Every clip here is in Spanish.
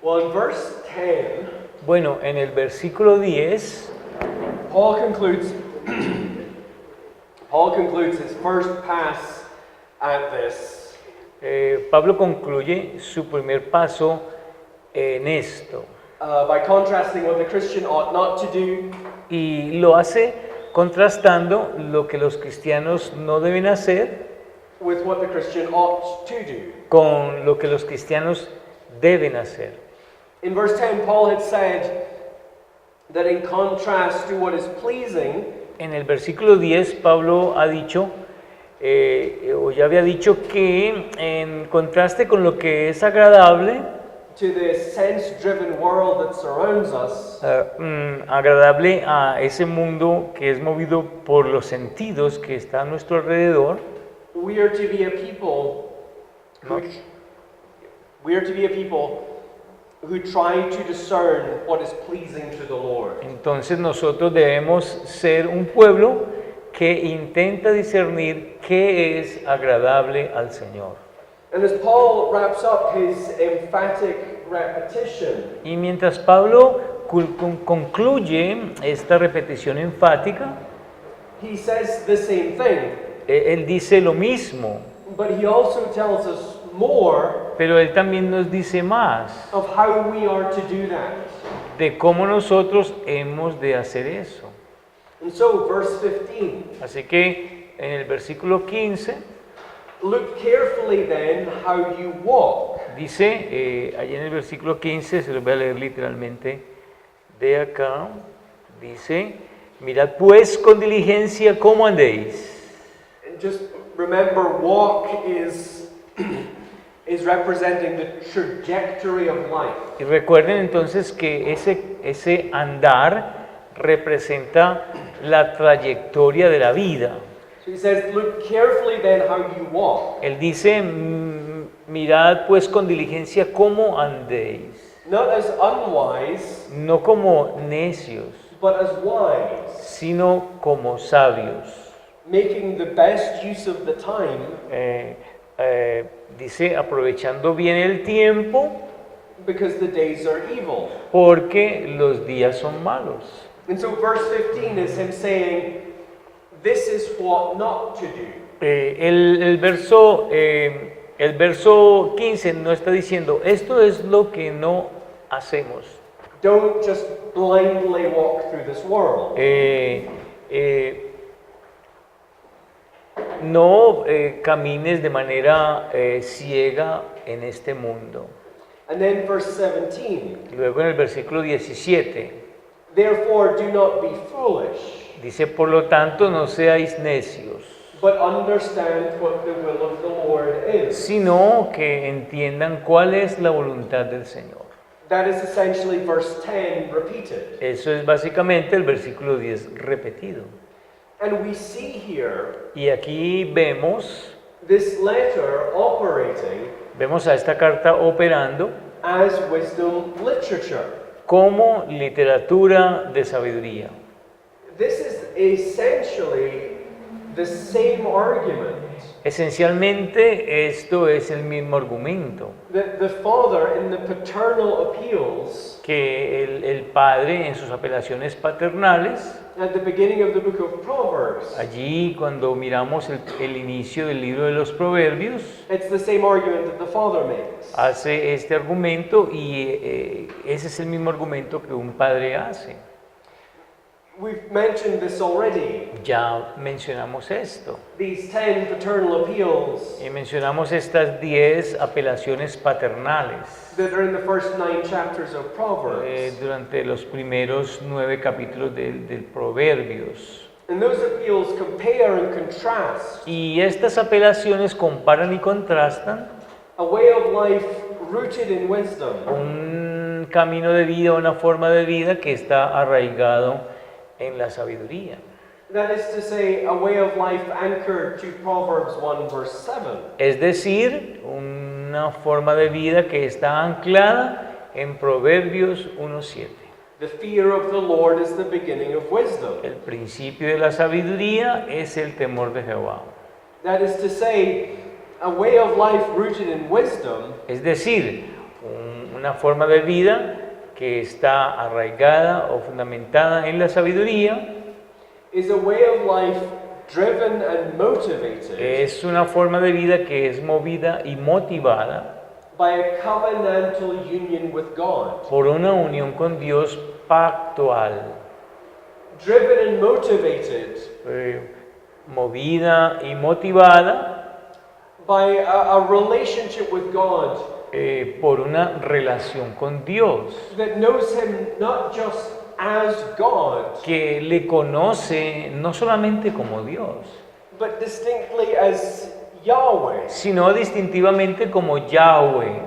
Well, in verse 10, Bueno, en el versículo 10, Paul concludes Paul concludes his first pass at this Pablo concluye su primer paso en esto by contrasting what the Christian ought not to do y lo hace contrastando lo que los cristianos no deben hacer with what the Christian ought to do. con lo que los cristianos deben hacer. In verse 10, Paul had said that in contrast to what is pleasing, En el versículo 10, Pablo ha dicho, o ya había dicho que en contraste con lo que es agradable, to the sense-driven world that surrounds us, agradable a ese mundo que es movido por los sentidos que está a nuestro alrededor, we are to be a people who, we are to be a people who try to discern what is pleasing to the Lord. entonces nosotros debemos ser un pueblo que intenta discernir qué es agradable al Señor. And as Paul wraps up his emphatic repetition, Y mientras Pablo concluye esta repetición enfática, he says the same thing, él dice lo mismo, but he also tells us more pero él también nos dice más of how we are to do that. de cómo nosotros hemos de hacer eso. And so, verse 15, Así que en el versículo 15 look carefully then how you walk. dice, allí en el versículo 15, se lo voy a leer literalmente de acá, dice, mirad pues con diligencia cómo andéis. Just remember, walk is representing the trajectory of life. Y recuerden entonces que ese andar representa la trayectoria de la vida. So he says, look carefully then how you walk, Él dice, mirad pues con diligencia cómo andéis, not as unwise, no como necios, but as wise, sino como sabios. making the best use of the time, Dice, aprovechando bien el tiempo, because the days are evil. porque los días son malos. And so verse 15 is him saying, this is what not to do. El verso 15 no está diciendo, esto es lo que no hacemos. Don't just blindly walk through this world. No camines de manera ciega en este mundo. And then verse 17, Luego en el versículo 17 therefore do not be foolish, dice, por lo tanto no seáis necios, but understand what the will of the Lord is. sino que entiendan cuál es la voluntad del Señor. That is essentially verse 10 repeated. Eso es básicamente el versículo 10 repetido. And we see here Y aquí vemos this letter operating a esta carta operando as wisdom literature. como literatura de sabiduría. This is essentially the same argument Esencialmente esto es el mismo argumento that the father in the paternal appeals que el padre en sus apelaciones paternales, at the beginning of the book of Proverbs. allí cuando miramos el inicio del libro de los Proverbios, It's the same argument that the father makes. hace este argumento y ese es el mismo argumento que un padre hace. We've mentioned this already. Ya mencionamos esto. These 10 paternal appeals Y mencionamos estas 10 apelaciones paternales that are in the first 9 chapters of Proverbs. durante los primeros 9 capítulos del Proverbios. And those appeals compare and contrast Y estas apelaciones comparan y contrastan a way of life rooted in wisdom un camino de vida, una forma de vida que está arraigado en la sabiduría. That is to say, a way of life anchored to Proverbs 1 verse 7. Es decir, una forma de vida que está anclada en Proverbios 1:7. The fear of the Lord is the beginning of wisdom. El principio de la sabiduría es el temor de Jehová. That is to say, a way of life rooted in wisdom Es decir, una forma de vida que está arraigada o fundamentada en la sabiduría, is a way of life driven and motivated es una forma de vida que es movida y motivada by a covenantal union with God. por una unión con Dios pactual, Driven and motivated movida y motivada by a relationship with God por una relación con Dios, that knows Him not just as God, que le conoce no solamente como Dios, but distinctly as Yahweh, sino distintivamente como Yahweh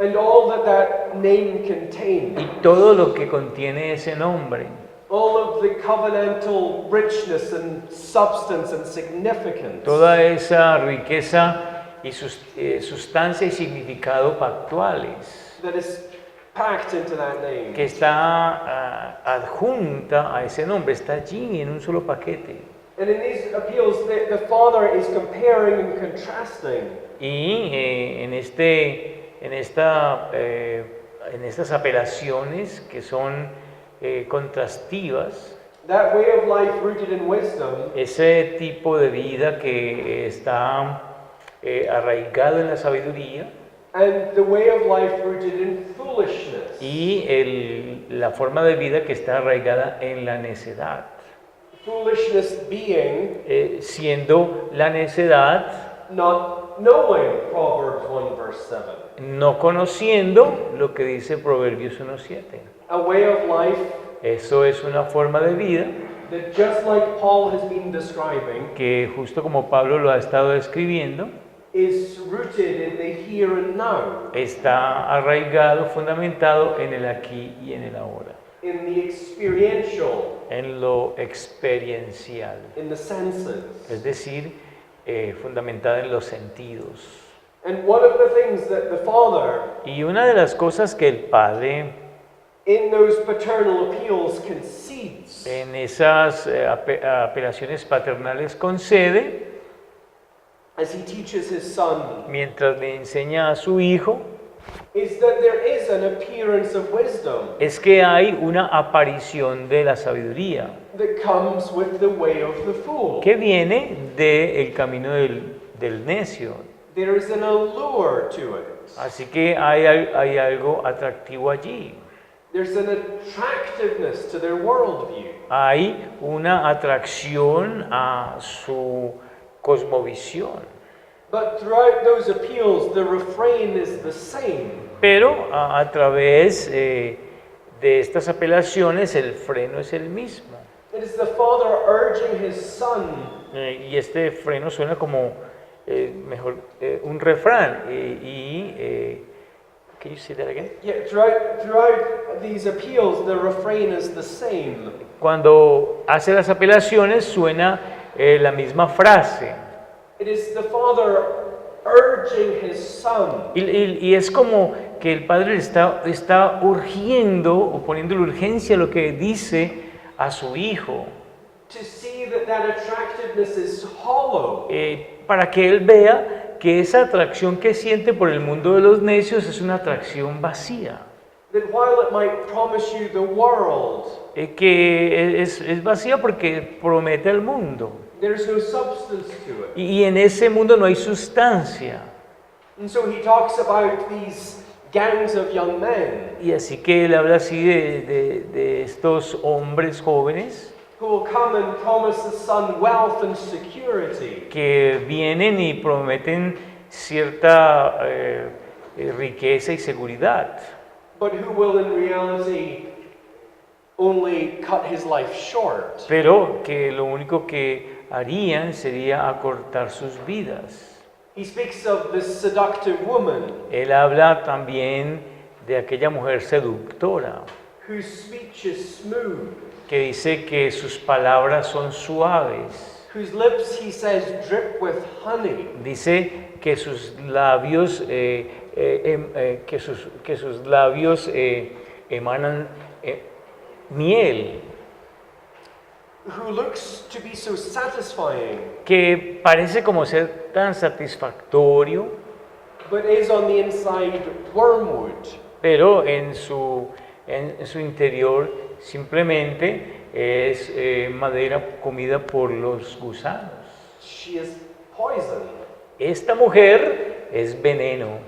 and all that that name contains. y todo lo que contiene ese nombre, All of the covenantal richness and substance and significance toda esa riqueza y sustancia y significado pactuales that is packed into that name. que está adjunta a ese nombre, está allí en un solo paquete. And in these appeals, the Father is comparing and contrasting Y en estas apelaciones que son contrastivas, that way of life rooted in wisdom ese tipo de vida que está arraigado en la sabiduría and the way of life rooted in foolishness. y la forma de vida que está arraigada en la necedad. Foolishness being Siendo la necedad not knowing, Proverbs 1 verse 7. no conociendo lo que dice Proverbios 1:7. A way of life Eso es una forma de vida that, just like Paul has been describing, que justo como Pablo lo ha estado describiendo, is rooted in the here and now, está arraigado, fundamentado en el aquí y en el ahora, in the experiential, en lo experiencial, in the senses. es decir, fundamentada en los sentidos. And one of the things that the Father, Y una de las cosas que el Padre in those paternal appeals, concedes en esas apelaciones paternales concede, as He teaches His Son mientras le enseña a su Hijo, is that there is an appearance of wisdom es que hay una aparición de la sabiduría that comes with the way of the fool. que viene del camino del necio. There is an allure to it. Así que hay algo atractivo allí. There's an attractiveness to their worldview. Hay una atracción a su cosmovisión. But throughout those appeals, the refrain is the same. Pero a través de estas apelaciones el freno es el mismo. It is the Father urging His Son Y este freno suena como un refrán. Can you say that again? Yeah, throughout these appeals, the refrain is the same. Cuando hace las apelaciones suena la misma frase. It is the Father urging His Son Y es como que el Padre está urgiendo o poniéndole urgencia a lo que dice a su Hijo, to see that that attractiveness is hollow. para que Él vea que esa atracción que siente por el mundo de los necios es una atracción vacía. That while it might promise you the world, Que es vacía porque promete al mundo. there's no substance to it. Y en ese mundo no hay sustancia. And so He talks about these gangs of young men Y así que Él habla así de estos hombres jóvenes who will come and promise the Son wealth and security, que vienen y prometen cierta riqueza y seguridad, but who will in reality only cut His life short. pero que lo único que harían sería acortar sus vidas. He speaks of the seductive woman Él habla también de aquella mujer seductora whose speech is smooth, que dice que sus palabras son suaves. whose lips, he says, drip with honey. Dice que sus labios, emanan miel, Who looks to be so satisfying, que parece como ser tan satisfactorio, but is on the inside wormwood. pero en su interior simplemente es madera comida por los gusanos. She is poison. Esta mujer es veneno.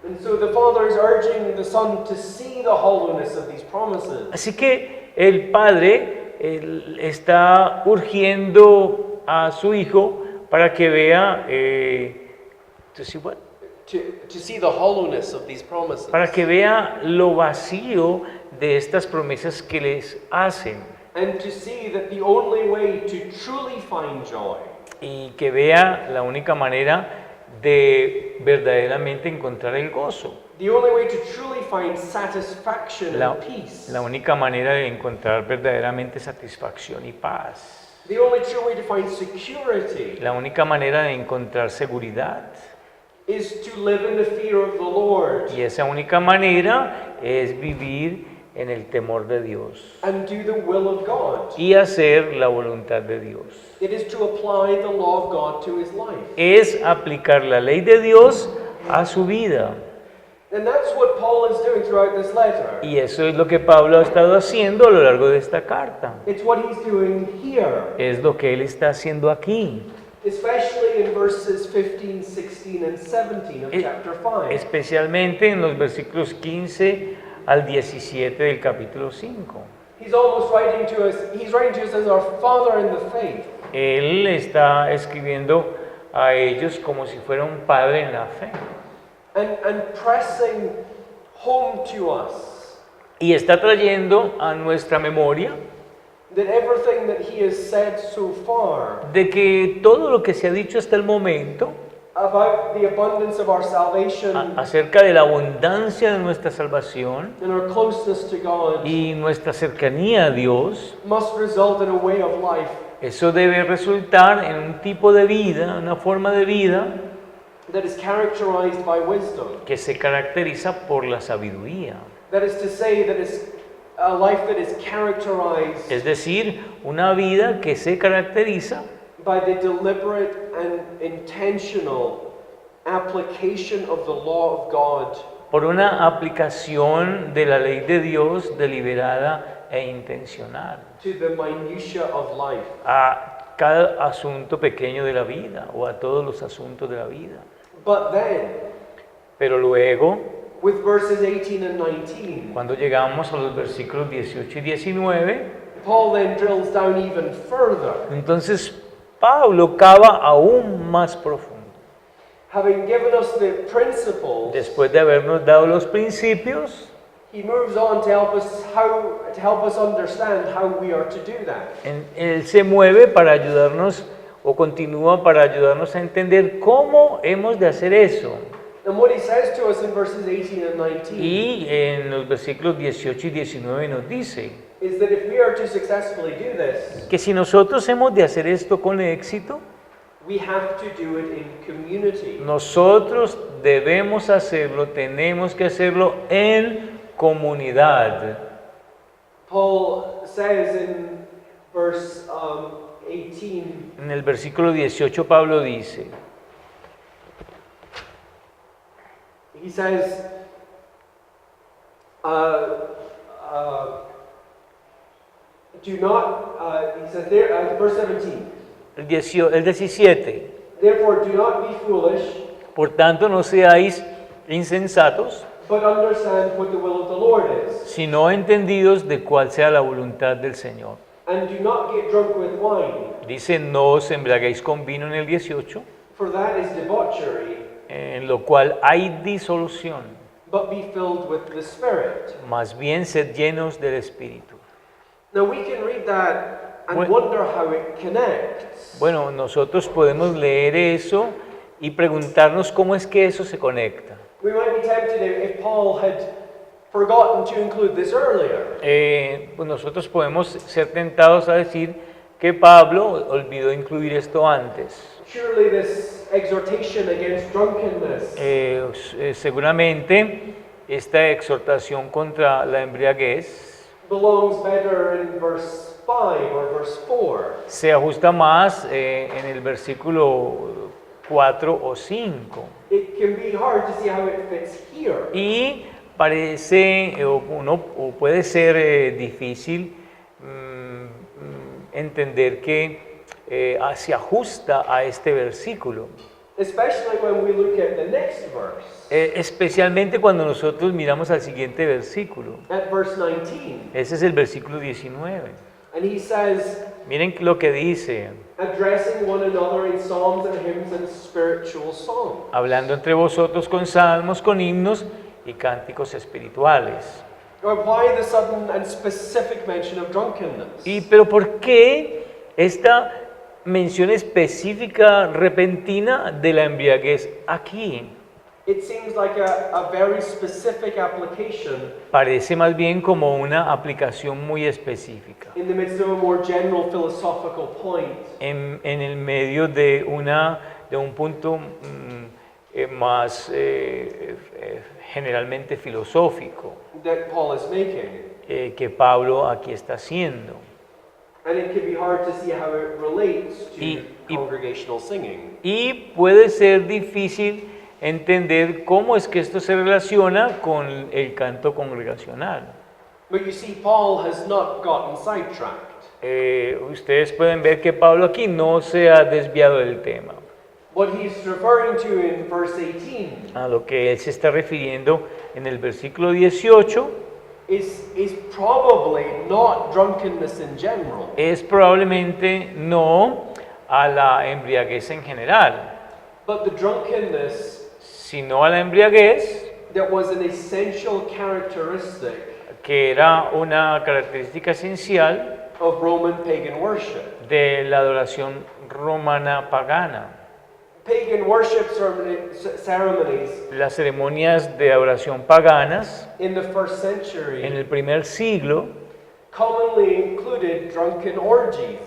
And so the Father is urging the Son to see the hollowness of these promises. Así que el Padre está urgiendo a su Hijo para que vea, to see what? To see the hollowness of these promises. Para que vea lo vacío de estas promesas que les hacen And to see that the only way to truly find joy y que vea la única manera de verdaderamente encontrar el gozo, the only way to truly find satisfaction la, and peace, la única manera de encontrar verdaderamente satisfacción y paz, the only true way to find security la única manera de encontrar seguridad. is to live in the fear of the Lord Y esa única manera es vivir en el temor de Dios and do the will of God. y hacer la voluntad de Dios. It is to apply the law of God to his life. Es aplicar la ley de Dios a su vida. And that's what Paul is doing throughout this letter. Y eso es lo que Pablo ha estado haciendo a lo largo de esta carta. It's what he's doing here, Es lo que él está haciendo aquí, especially in verses 15, 16, and 17 of Es- chapter 5. especialmente en los versículos 15 al 17 del capítulo 5. He's almost writing to us, he's writing to us as our father in the faith. Él está escribiendo a ellos como si fuera un padre en la fe. And pressing home to us Y está trayendo a nuestra memoria that everything that he has said so far de que todo lo que se ha dicho hasta el momento about the abundance of our salvation acerca de la abundancia de nuestra salvación and our closeness to God y nuestra cercanía a Dios, must result in a way of life eso debe resultar en un tipo de vida, una forma de vida that is characterized by wisdom. que se caracteriza por la sabiduría. That is to say, that is a life that is characterized Es decir, una vida que se caracteriza by the deliberate and intentional application of the law of God por una aplicación de la ley de Dios deliberada e intencional to the minutia of life. a cada asunto pequeño de la vida o a todos los asuntos de la vida. But then, Pero luego, with verses 18 and 19, cuando llegamos a los versículos 18 y 19, Paul then drills down even further. entonces Pablo cava aún más profundo. Having given us the principles, Después de habernos dado los principios, he moves on to help us understand how we are to do that. él se mueve para ayudarnos o continúa para ayudarnos a entender cómo hemos de hacer eso. And what he says to us in verses 18 and 19 Y en los versículos 18 y 19 nos dice is that if we are to successfully do this, que si nosotros hemos de hacer esto con éxito, we have to do it in community. nosotros debemos hacerlo, tenemos que hacerlo en comunidad. Paul says in verse 18, En el versículo 18 Pablo dice, he says, do not, he says there, verse 17, el 17, therefore do not be foolish, por tanto no seáis insensatos, but understand what the will of the Lord is. sino entendidos de cuál sea la voluntad del Señor. And do not get drunk with wine, Dice, no os embriaguéis con vino en el 18, for that is debauchery, en lo cual hay disolución, but be filled with the Spirit. más bien sed llenos del Espíritu. Now we can read that and Bueno. wonder how it connects. Bueno, nosotros podemos leer eso y preguntarnos cómo es que eso se conecta. We might be tempted if Paul had forgotten to include this earlier. Pues nosotros podemos ser tentados a decir que Pablo olvidó incluir esto antes. Surely this exhortation against drunkenness Seguramente esta exhortación contra la embriaguez belongs better in verse 5 or verse 4. se ajusta más en el versículo 4 o 5. It can be hard to see how it fits here. Y parece o puede ser difícil entender que se ajusta a este versículo. Especially when we look at the next verse, Especialmente cuando nosotros miramos al siguiente versículo. at verse 19. Ese es el versículo 19. And he says, Miren lo que dice, addressing one another in psalms and hymns and spiritual songs. hablando entre vosotros con salmos, con himnos y cánticos espirituales. Why the sudden and specific mention of drunkenness? Pero ¿por qué esta mención específica, repentina de la embriaguez aquí? It seems like a very specific application Parece más bien como una aplicación muy específica. in the midst of a more general philosophical point. En el medio de un punto más generalmente filosófico That Paul is making. que Pablo aquí está haciendo. And it can be hard to see how it relates to Y- congregational singing. Y puede ser difícil entender cómo es que esto se relaciona con el canto congregacional. But you see, Paul has not gotten sidetracked. Ustedes pueden ver que Pablo aquí no se ha desviado del tema. What he's referring to in verse 18 A lo que él se está refiriendo en el versículo 18 is probably not drunkenness in general, es probablemente no a la embriaguez en general, but the drunkenness sino a la embriaguez that was an essential characteristic que era una característica esencial of Roman pagan worship. de la adoración romana pagana. Pagan worship ceremonies Las ceremonias de adoración paganas in the first en century el primer siglo commonly included drunken orgies.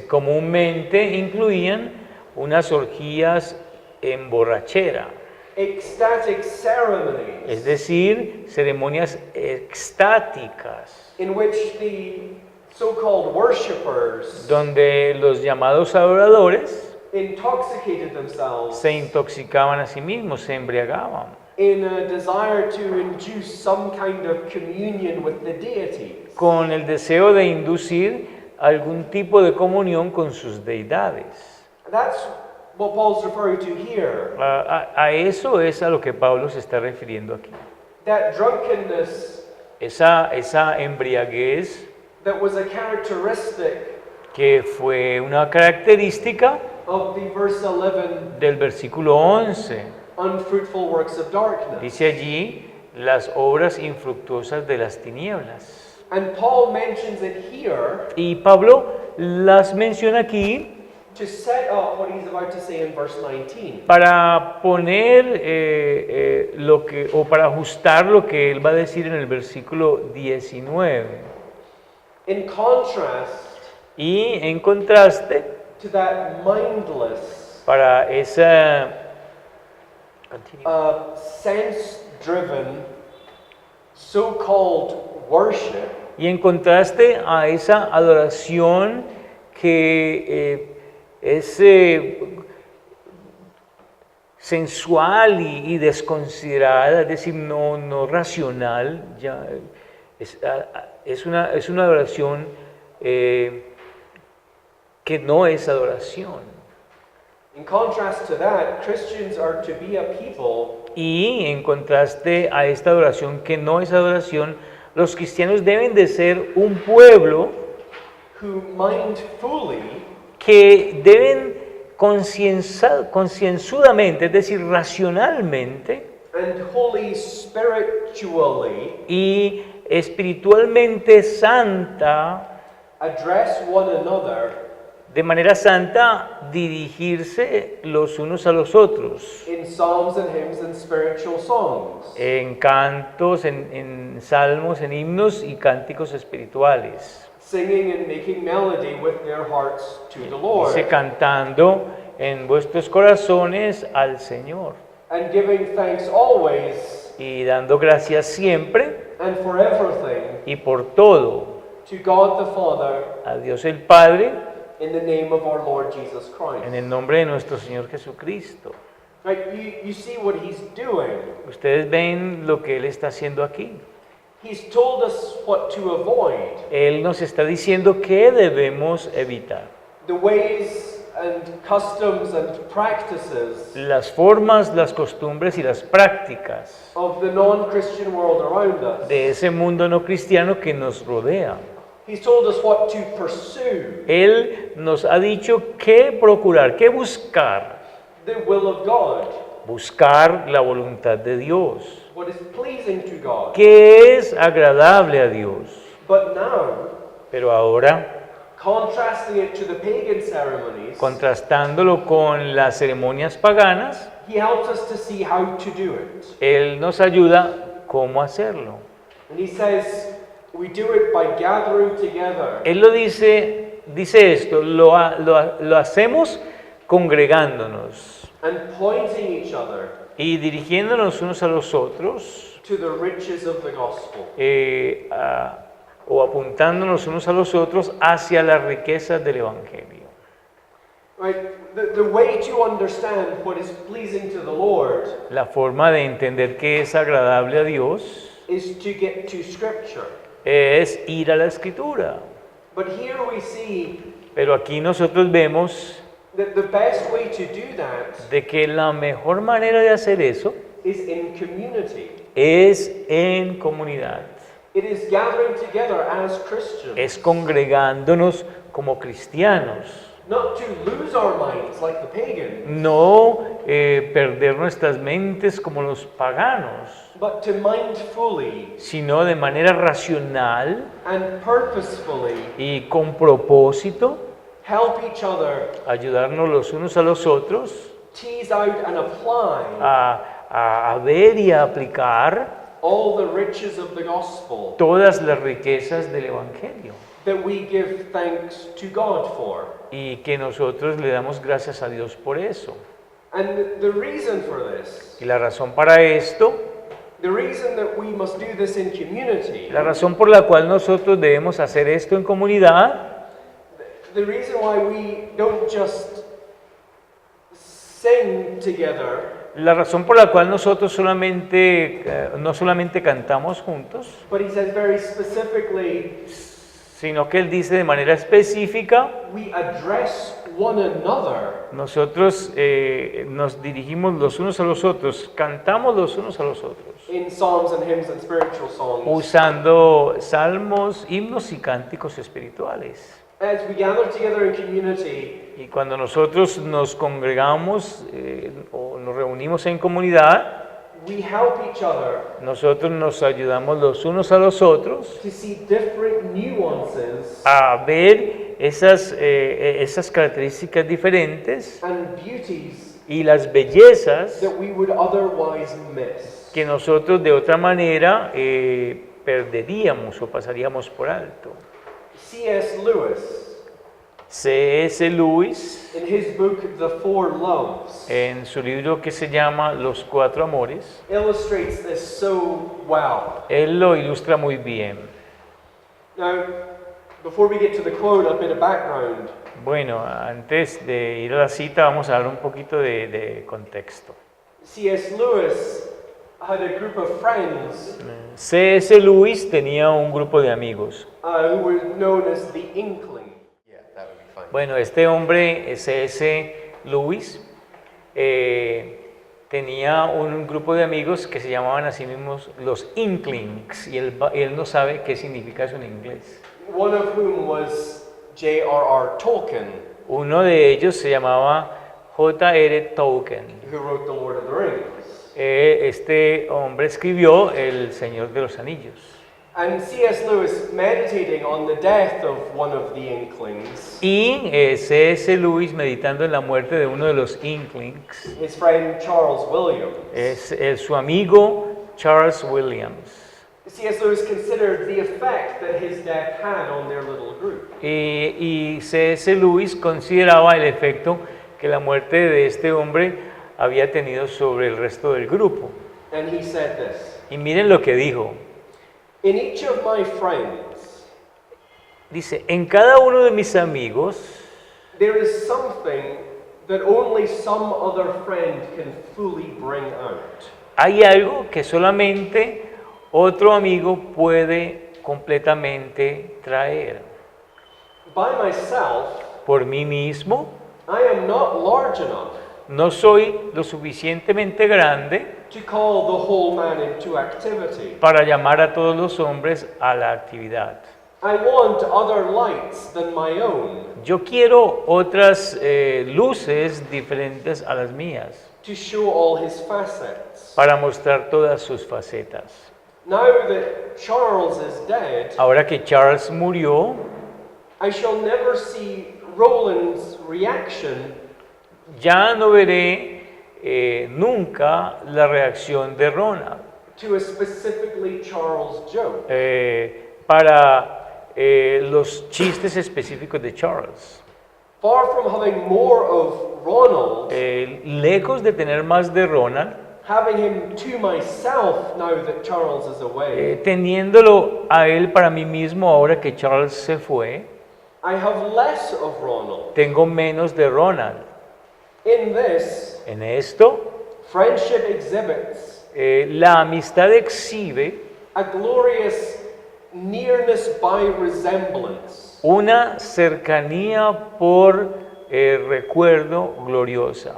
comúnmente incluían unas orgías en borrachera, Ecstatic es ceremonies decir, ceremonias extáticas, in which the so-called worshipers donde los llamados adoradores intoxicated themselves se intoxicaban a sí mismos, se embriagaban, in a desire to induce some kind of communion with the deities. con el deseo de inducir algún tipo de comunión con sus deidades. That's what Paul's referring to here. A eso es a lo que Pablo se está refiriendo aquí. That drunkenness Esa embriaguez that was a characteristic que fue una característica of the verse 11 del versículo 11. unfruitful works of darkness. Dice allí las obras infructuosas de las tinieblas. And Paul mentions it here Y Pablo las menciona aquí to set up what he's about to say in verse 19. para poner para ajustar lo que él va a decir en el versículo 19. In contrast Y en contraste, to that mindless, para esa sense-driven, so-called worship, y en contraste a esa adoración que es sensual y desconsiderada, es decir, no racional, ya, es una adoración que no es adoración. in contrast to that, Christians are to be a people Y en contraste a esta adoración que no es adoración, los cristianos deben de ser un pueblo who mindfully que deben concienzudamente, es decir, racionalmente and wholly spiritually y espiritualmente santa, address one another de manera santa, dirigirse los unos a los otros, in psalms and hymns and spiritual songs, en cantos, en salmos, en himnos y cánticos espirituales. singing and making melody with their hearts to the Lord, Dice, cantando en vuestros corazones al Señor and giving thanks always y dando gracias siempre and for everything y por todo to God the Father a Dios el Padre in the name of our Lord Jesus en Christ. el nombre de nuestro Señor Jesucristo. Right? You see what he's doing. Ustedes ven lo que Él está haciendo aquí. He's told us what to avoid. Él nos está diciendo qué debemos evitar. The ways and customs and practices Las formas, las costumbres y las prácticas of the non-Christian world around us. de ese mundo no cristiano que nos rodea. He's told us what to pursue. Él nos ha dicho qué procurar, qué buscar. The will of God. Buscar la voluntad de Dios. What is pleasing to God. ¿Qué es agradable a Dios? But now, Pero ahora, contrasting it to the pagan ceremonies, contrastándolo con las ceremonias paganas, he helps us to see how to do it. Él nos ayuda cómo hacerlo. And he says, we do it by gathering together Él lo dice esto, lo hacemos congregándonos and pointing each other y dirigiéndonos unos a los otros to the riches of the gospel. O apuntándonos unos a los otros hacia las riquezas del Evangelio. Right? The way to understand what is pleasing to the Lord La forma de entender qué es agradable a Dios is to get to Scripture. es ir a la Escritura. But here we see Pero aquí nosotros vemos that the best way to do that de que la mejor manera de hacer eso is in community. es en comunidad, It is gathering together as Christians. es congregándonos como cristianos. Not to lose our minds like the pagan, No perder nuestras mentes como los paganos, but to mindfully sino de manera racional and purposefully y con propósito help each other ayudarnos los unos a los otros tease out and apply a ver y a aplicar all the riches of the gospel todas las riquezas del Evangelio that we give thanks to God for. y que nosotros le damos gracias a Dios por eso. And the reason for this, Y la razón para esto, the reason that we must do this in community, la razón por la cual nosotros debemos hacer esto en comunidad, the reason why we don't just sing together, la razón por la cual nosotros no solamente cantamos juntos, but he says very specifically, sino que Él dice de manera específica, we address one another nosotros nos dirigimos los unos a los otros, cantamos los unos a los otros, in psalms and hymns and spiritual songs. usando salmos, himnos y cánticos espirituales. As we gather together in community, Y cuando nosotros nos congregamos o nos reunimos en comunidad, we help each other nosotros nos ayudamos los unos a los otros to see different nuances a ver esas características diferentes and beauties y las bellezas that we would otherwise miss. que nosotros de otra manera perderíamos o pasaríamos por alto. C.S. Lewis, C.S. Lewis, in his book The Four Loves, en su libro que se llama Los Cuatro Amores, illustrates this so well. él lo ilustra muy bien. Now, before we get to the quote, a bit of background. Bueno, antes de ir a la cita vamos a dar un poquito de contexto. C.S. Lewis had a group of friends C.S. Lewis tenía un grupo de amigos. who were known as the Inkling. Yeah, that would be fine. Bueno, este hombre, C.S. Lewis, tenía un grupo de amigos que se llamaban a sí mismos los Inklings, y él no sabe qué significa eso en inglés. One of whom was J.R.R. Tolkien, Uno de ellos se llamaba J.R. Tolkien. who wrote The Lord of the Rings. Este hombre escribió El Señor de los Anillos. And C.S. Lewis, meditating on the death of one of the Inklings, Y C.S. Lewis, meditando en la muerte de uno de los Inklings, his friend Charles Williams, es su amigo Charles Williams. C.S. Lewis considered the effect that his death had on their little group. Y C.S. Lewis consideraba el efecto que la muerte de este hombre había tenido sobre el resto del grupo. And he said this, Y miren lo que dijo. in each of my friends, Dice, en cada uno de mis amigos there is something that only some other friend can fully bring out. Hay algo que solamente otro amigo puede completamente traer. By myself, Por mí mismo, I am not large enough no soy lo suficientemente grande to call the whole man into activity. para llamar a todos los hombres a la actividad. I want other lights than my own Yo quiero otras luces diferentes a las mías to show all his facets. para mostrar todas sus facetas. Now that Charles is dead, Ahora que Charles murió, I shall never see Roland's reaction ya no veré nunca la reacción de Ronald to a specifically Charles joke. para los chistes específicos de Charles. Far from having more of Ronald, Lejos de tener más de Ronald, having him to myself now that Charles is away, teniéndolo a él para mí mismo ahora que Charles se fue, I have less of Ronald. tengo menos de Ronald. In this, En esto, friendship exhibits la amistad exhibe a glorious nearness by resemblance. una cercanía por recuerdo gloriosa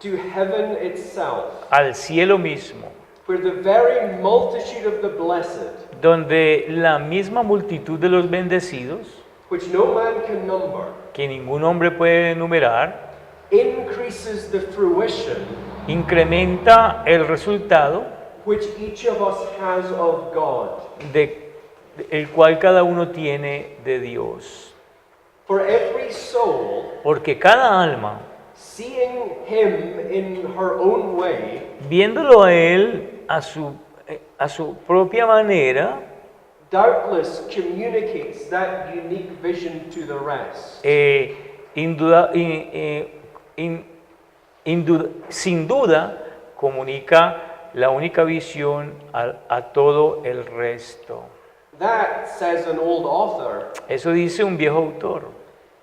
To heaven itself, al cielo mismo, where the very multitude of the blessed, donde la misma multitud de los bendecidos, which no man can number, que ningún hombre puede enumerar, increases the fruition incrementa el resultado which each of us has of God. el cual cada uno tiene de Dios. For every soul, Porque cada alma, seeing him in her own way, viéndolo a él a su propia manera, doubtless communicates that unique vision to the rest. Sin duda comunica la única visión a todo el resto. That, says an old author, Eso dice un viejo autor.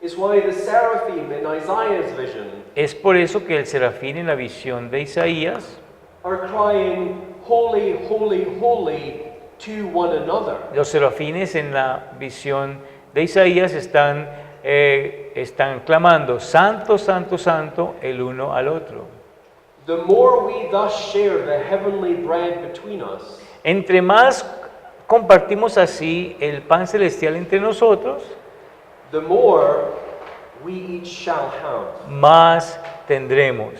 is why the seraphim in Isaiah's vision Es por eso que el serafín en la visión de Isaías, are crying, Holy, holy, holy, to one another. los serafines en la visión de Isaías están clamando, Santo, Santo, Santo, el uno al otro. The more we thus share the heavenly bread between us, Entre más compartimos así el pan celestial entre nosotros, the more we each shall have. más tendremos.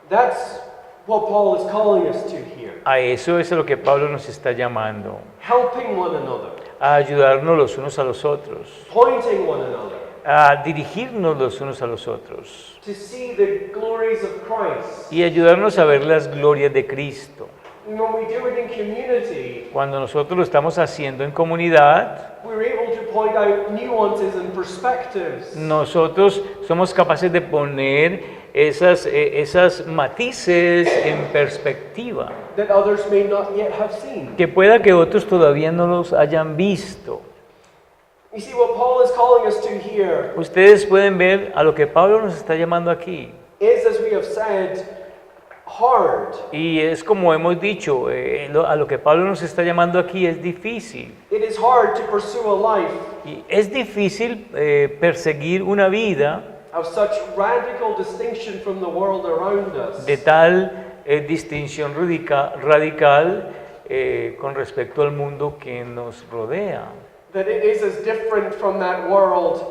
That's what Paul is calling us to here. A eso es a lo que Pablo nos está llamando, Helping one another, a ayudarnos los unos a los otros, pointing one another, a dirigirnos los unos a los otros to see the glories of Christ. y ayudarnos a ver las glorias de Cristo. And when we do it in community, Cuando nosotros lo estamos haciendo en comunidad, we're able to point out nuances and perspectives nosotros somos capaces de poner esas matices en perspectiva, that others may not yet have seen. que pueda que otros todavía no los hayan visto. You see, what Paul is calling us to here Ustedes pueden ver a lo que Pablo nos está llamando aquí. is, as we have said, hard. Y es como hemos dicho, a lo que Pablo nos está llamando aquí es difícil. It is hard to pursue a life Y es difícil perseguir una vida of such radical distinction from the world around us. de tal distinción radical con respecto al mundo que nos rodea. That it is as different from that world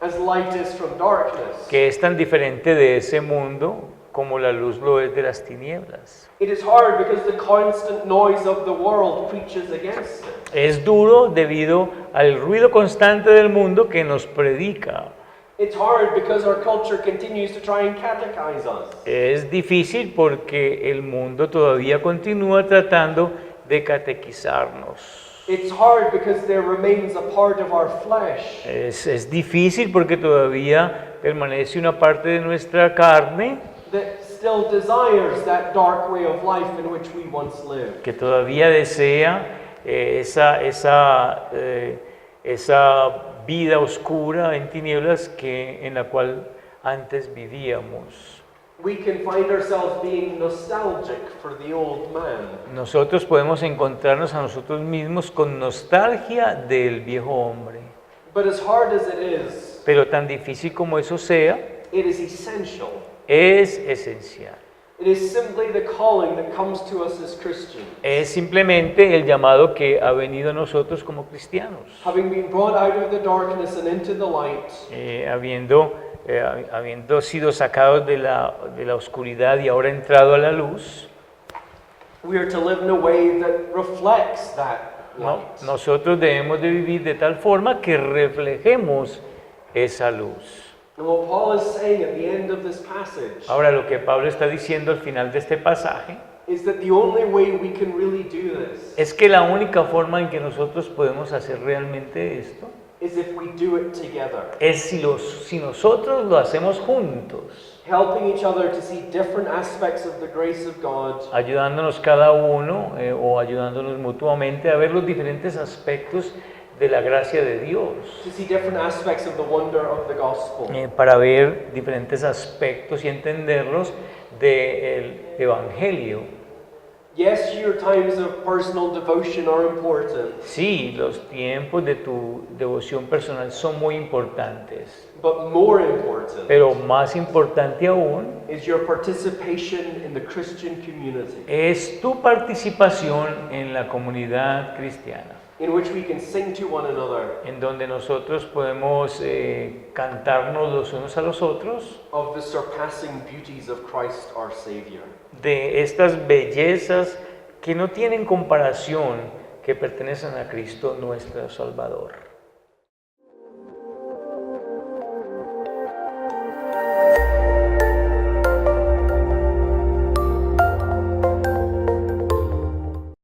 as light is from darkness. Que es tan diferente de ese mundo como la luz lo es de las tinieblas. It is hard because the constant noise of the world preaches against it. Es duro debido al ruido constante del mundo que nos predica. It's hard because our culture continues to try and catechize us. Es difícil porque el mundo todavía continúa tratando de catequizarnos. It's hard because there remains a part of our flesh Es difícil porque todavía permanece una parte de nuestra carne that still desires that dark way of life in which we once lived. que todavía desea esa vida oscura en tinieblas en la cual antes vivíamos. We can find ourselves being nostalgic for the old man. Nosotros podemos encontrarnos a nosotros mismos con nostalgia del viejo hombre. But as hard as it is, Pero tan difícil como eso sea, it is essential. es esencial. It is simply the calling that comes to us as Christians. Es simplemente el llamado que ha venido a nosotros como cristianos. Having been brought out of the darkness and into the light, Habiendo sido sacados de la oscuridad y ahora entrado a la luz, we are to live in a way that reflects that light. nosotros debemos de vivir de tal forma que reflejemos esa luz. And what Paul is saying at the end of this passage Ahora, lo que Pablo está diciendo al final de este pasaje is that the only way we can really do this es que la única forma en que nosotros podemos hacer realmente esto is if we do it together, es si nosotros lo hacemos juntos, helping each other to see different aspects of the grace of God, ayudándonos cada uno o ayudándonos mutuamente a ver los diferentes aspectos de la gracia de Dios, to see different aspects of the wonder of the gospel. para ver diferentes aspectos y entenderlos del Evangelio. Yes, your times of personal devotion are important, Sí, los tiempos de tu devoción personal son muy importantes, but more important pero más importante aún is your participation in the Christian community, es tu participación en la comunidad cristiana, in which we can sing to one another en donde nosotros podemos cantarnos los unos a los otros of the surpassing beauties of Christ our Savior. de estas bellezas que no tienen comparación, que pertenecen a Cristo nuestro Salvador.